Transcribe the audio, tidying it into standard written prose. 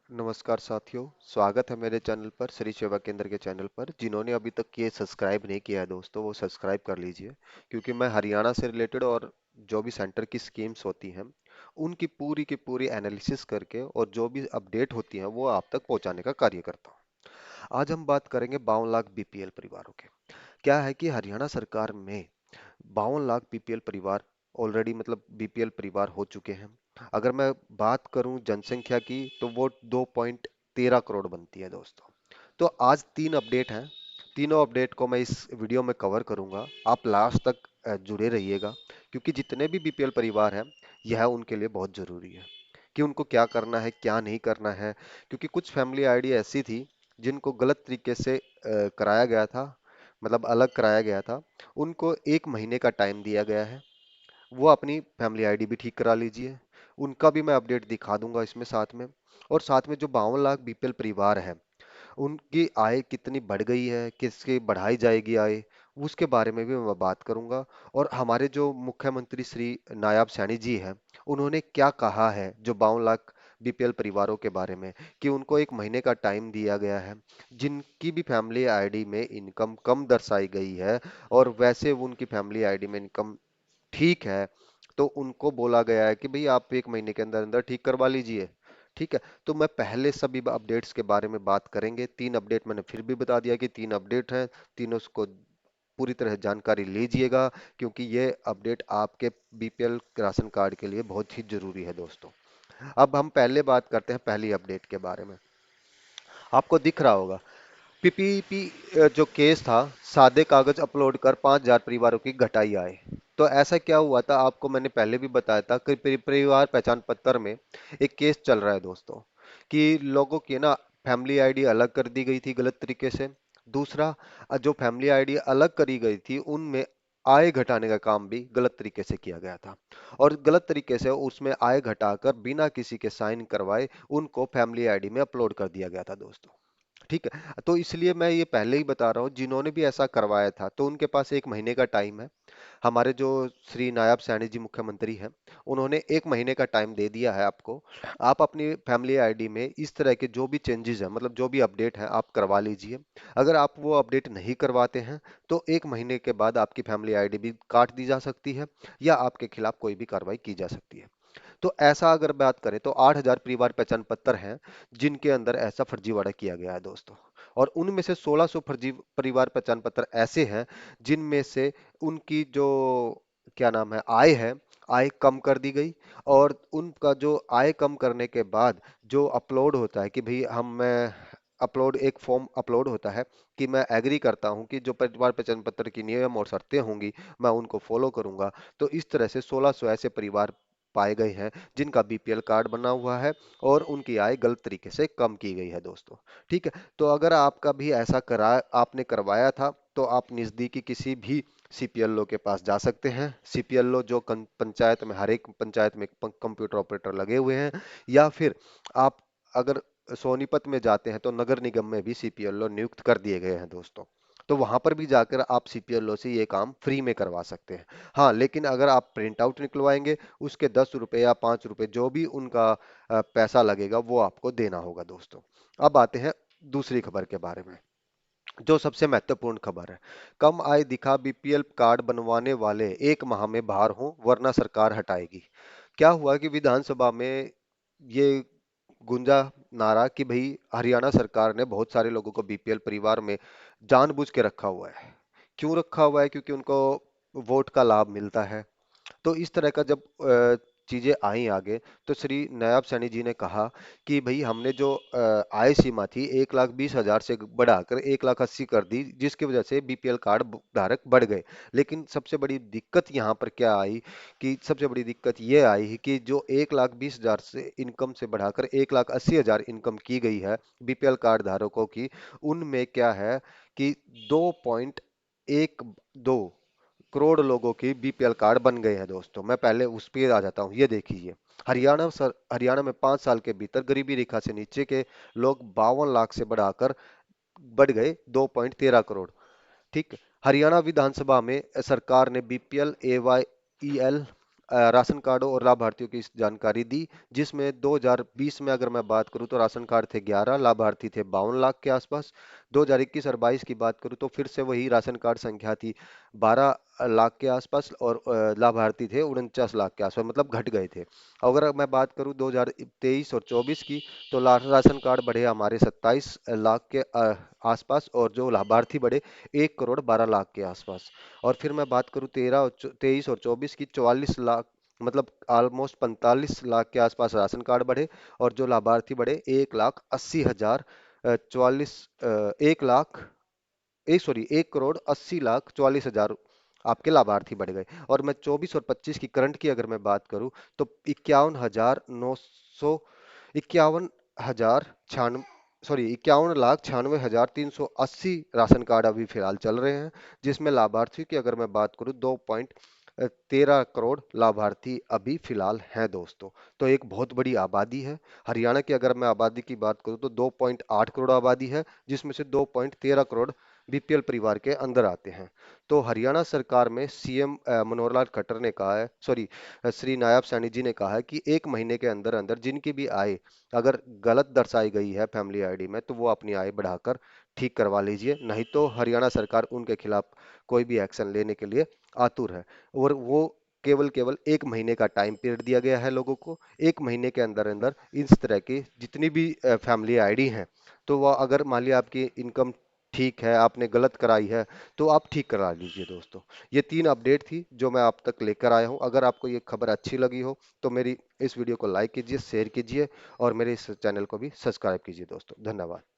नमस्कार साथियों, स्वागत है मेरे चैनल पर श्री सेवा केंद्र के चैनल पर। जिन्होंने अभी तक ये सब्सक्राइब नहीं किया है दोस्तों, वो सब्सक्राइब कर लीजिए। क्योंकि मैं हरियाणा से रिलेटेड और जो भी सेंटर की स्कीम्स होती हैं उनकी पूरी की पूरी एनालिसिस करके और जो भी अपडेट होती हैं वो आप तक पहुंचाने का कार्य करता हूं। आज हम बात करेंगे 52 लाख बीपीएल परिवारों के। क्या है कि हरियाणा सरकार में 52 लाख बीपीएल परिवार ऑलरेडी मतलब बीपीएल परिवार हो चुके हैं। अगर मैं बात करूं जनसंख्या की तो वो 2.13 करोड़ बनती है दोस्तों। तो आज तीन अपडेट हैं। तीनों अपडेट को मैं इस वीडियो में कवर करूंगा। आप लास्ट तक जुड़े रहिएगा, क्योंकि जितने भी बीपीएल परिवार हैं यह उनके लिए बहुत जरूरी है कि उनको क्या करना है क्या नहीं करना है। क्योंकि कुछ फैमिली आईडी ऐसी थी जिनको गलत तरीके से कराया गया था, मतलब अलग कराया गया था। उनको 1 महीने का टाइम दिया गया है, वो अपनी फैमिली आईडी भी ठीक करा लीजिए। उनका भी मैं अपडेट दिखा दूंगा इसमें साथ में। और साथ में जो 52 लाख बीपीएल परिवार है उनकी आय कितनी बढ़ गई है, किसकी बढ़ाई जाएगी आय, उसके बारे में भी मैं बात करूंगा। और हमारे जो मुख्यमंत्री श्री नायाब सैनी जी हैं, उन्होंने क्या कहा है जो 52 लाख बीपीएल परिवारों के बारे में, कि उनको 1 महीने का टाइम दिया गया है। जिनकी भी फैमिली आईडी में इनकम कम दर्शाई गई है और वैसे उनकी फैमिली आईडी में इनकम ठीक है, तो उनको बोला गया है कि भाई आप 1 महीने के अंदर अंदर ठीक करवा लीजिए। ठीक है। तो मैं पहले सभी अपडेट्स के बारे में बात करेंगे। तीन अपडेट मैंने फिर भी बता दिया कि तीन अपडेट हैं। तीनों को पूरी तरह जानकारी लीजिएगा, क्योंकि ये अपडेट आपके बीपीएल राशन कार्ड के लिए बहुत ही जरूरी है दोस्तों। अब हम पहले बात करते हैं पहली अपडेट के बारे में। आपको दिख रहा होगा पीपीपी जो केस था, सादे कागज अपलोड कर 5,000 परिवारों की घटाई आय। तो ऐसा क्या हुआ था, आपको मैंने पहले भी बताया था कि परिवार पहचान पत्र में एक केस चल रहा है दोस्तों, कि लोगों की ना फैमिली आईडी अलग कर दी गई थी गलत तरीके से। दूसरा, जो फैमिली आईडी अलग करी गई थी उनमें आय घटाने का काम भी गलत तरीके से किया गया था। और गलत तरीके से उसमें आय घटाकर बिना किसी के साइन करवाए उनको फैमिली आईडी में अपलोड कर दिया गया था दोस्तों। ठीक है। तो इसलिए मैं ये पहले ही बता रहा हूँ, जिन्होंने भी ऐसा करवाया था तो उनके पास 1 महीने का टाइम है। हमारे जो श्री नायब सैनी जी मुख्यमंत्री हैं, उन्होंने 1 महीने का टाइम दे दिया है आपको। आप अपनी फैमिली आईडी में इस तरह के जो भी चेंजेस हैं, मतलब जो भी अपडेट है आप करवा लीजिए। अगर आप वो अपडेट नहीं करवाते हैं तो 1 महीने के बाद आपकी फैमिली आईडी भी काट दी जा सकती है, या आपके खिलाफ कोई भी कार्रवाई की जा सकती है। तो ऐसा अगर बात करें तो 8,000 परिवार पहचान पत्र हैं जिनके अंदर ऐसा फर्जीवाड़ा किया गया है दोस्तों। और उनमें से 1600 फर्जी परिवार पहचान पत्र ऐसे हैं जिनमें से उनकी जो क्या नाम है आय कम कर दी गई। और उनका जो आय कम करने के बाद जो अपलोड होता है कि भाई हम मैं अपलोड एक फॉर्म अपलोड होता है कि मैं एग्री करता हूं कि जो परिवार पहचान पत्र की नियम और शर्तें होंगी मैं उनको फॉलो करूंगा। तो इस तरह से 1600 ऐसे परिवार पाए गए हैं जिनका बीपीएल कार्ड बना हुआ है और उनकी आय गलत तरीके से कम की गई है दोस्तों। ठीक है। तो अगर आपका भी ऐसा करा आपने करवाया था तो आप नजदीकी किसी भी सीपीएलओ के पास जा सकते हैं। सीपीएलओ जो पंचायत में, हर एक पंचायत में कंप्यूटर ऑपरेटर लगे हुए हैं। या फिर आप अगर सोनीपत में जाते हैं तो नगर निगम में भी सीपीएलओ नियुक्त कर दिए गए हैं दोस्तों। तो वहां पर भी जाकर आप सीपीएलओ से ये काम फ्री में करवा सकते हैं। हाँ, लेकिन अगर आप प्रिंट आउट निकलवाएंगे उसके 10 रुपए या 5 रुपए जो भी उनका पैसा लगेगा वो आपको देना होगा दोस्तों। अब आते हैं दूसरी खबर के बारे में, जो सबसे महत्वपूर्ण खबर है। कम आय दिखा बीपीएल कार्ड बनवाने वाले 1 माह में बाहर हों वरना सरकार हटाएगी। क्या हुआ कि विधानसभा में ये गूंजा नारा कि भाई हरियाणा सरकार ने बहुत सारे लोगों को बीपीएल परिवार में जानबूझ के रखा हुआ है। क्यों रखा हुआ है? क्योंकि उनको वोट का लाभ मिलता है। तो इस तरह का जब चीजें आई आगे, तो श्री नायब सैनी जी ने कहा कि भाई हमने जो आय सीमा थी 1,20,000 से बढ़ाकर 1,80,000 कर दी, जिसकी वजह से बीपीएल कार्ड धारक बढ़ गए। लेकिन सबसे बड़ी दिक्कत यहाँ पर क्या आई, कि सबसे बड़ी दिक्कत ये आई कि जो 1,20,000 से इनकम से बढ़ाकर 1,80,000 इनकम की गई है बीपीएल कार्ड धारकों की, उनमें क्या है कि 2.12 करोड़ लोगों की बीपीएल कार्ड बन गए हैं दोस्तों। मैं पहले उस पे आ जाता हूँ। ये देखिए, हरियाणा में 5 साल के भीतर गरीबी रेखा से नीचे के लोग 52 लाख से बढ़ाकर बढ़ गए 2.13 करोड़। ठीक। हरियाणा विधानसभा में सरकार ने बीपीएल एवाईईएल राशन कार्डों और लाभार्थियों की जानकारी दी, जिसमें 2020 में अगर मैं बात करूं तो राशन कार्ड थे 11, लाभार्थी थे 52 लाख के आसपास। 2021 और 22 की बात करूं तो फिर से वही राशन कार्ड संख्या थी 12 लाख के आसपास, और लाभार्थी थे 49 लाख के आसपास, मतलब घट गए थे। अगर मैं बात करूं 2023 और 24 की, तो राशन कार्ड बढ़े हमारे 27 लाख के आसपास, और जो लाभार्थी बढ़े 1 करोड़ 12 लाख के आसपास। और फिर मैं बात करूं 23 और 24 की, 44 लाख, मतलब ऑलमोस्ट 45 लाख के आसपास राशन कार्ड बढ़े, और जो लाभार्थी बढ़े 1,80,000, 44 1 लाख, एक सॉरी 1,80,44,000 आपके लाभार्थी बढ़ गए। और मैं 24 और 25 की करंट की अगर मैं बात करूं तो 51,96 राशन कार्ड अभी फिलहाल चल रहे हैं, जिसमें लाभार्थियों की अगर मैं बात करूं 2.13 करोड़ लाभार्थी अभी फिलहाल हैं दोस्तों। तो एक बहुत बड़ी आबादी है। हरियाणा की अगर मैं आबादी की बात करूं तो 2.8 करोड़ आबादी है, जिसमें से 2.13 करोड़ बीपीएल परिवार के अंदर आते हैं। तो हरियाणा सरकार में सीएम मनोहर लाल खट्टर ने कहा है, सॉरी, श्री नायब सैनी जी ने कहा है कि 1 महीने के अंदर अंदर जिनकी भी आय अगर गलत दर्शाई गई है फैमिली आईडी में, तो वो अपनी आय बढ़ाकर ठीक करवा लीजिए, नहीं तो हरियाणा सरकार उनके खिलाफ कोई भी एक्शन लेने के लिए आतुर है। और वो केवल केवल 1 महीने का टाइम पीरियड दिया गया है लोगों को। 1 महीने के अंदर अंदर इस तरह की जितनी भी फैमिली आईडी हैं, तो वह अगर मान लिया आपकी इनकम ठीक है, आपने गलत कराई है, तो आप ठीक करा लीजिए दोस्तों। ये 3 अपडेट थी जो मैं आप तक लेकर आया हूं। अगर आपको ये खबर अच्छी लगी हो तो मेरी इस वीडियो को लाइक कीजिए, शेयर कीजिए, और मेरे इस चैनल को भी सब्सक्राइब कीजिए दोस्तों। धन्यवाद।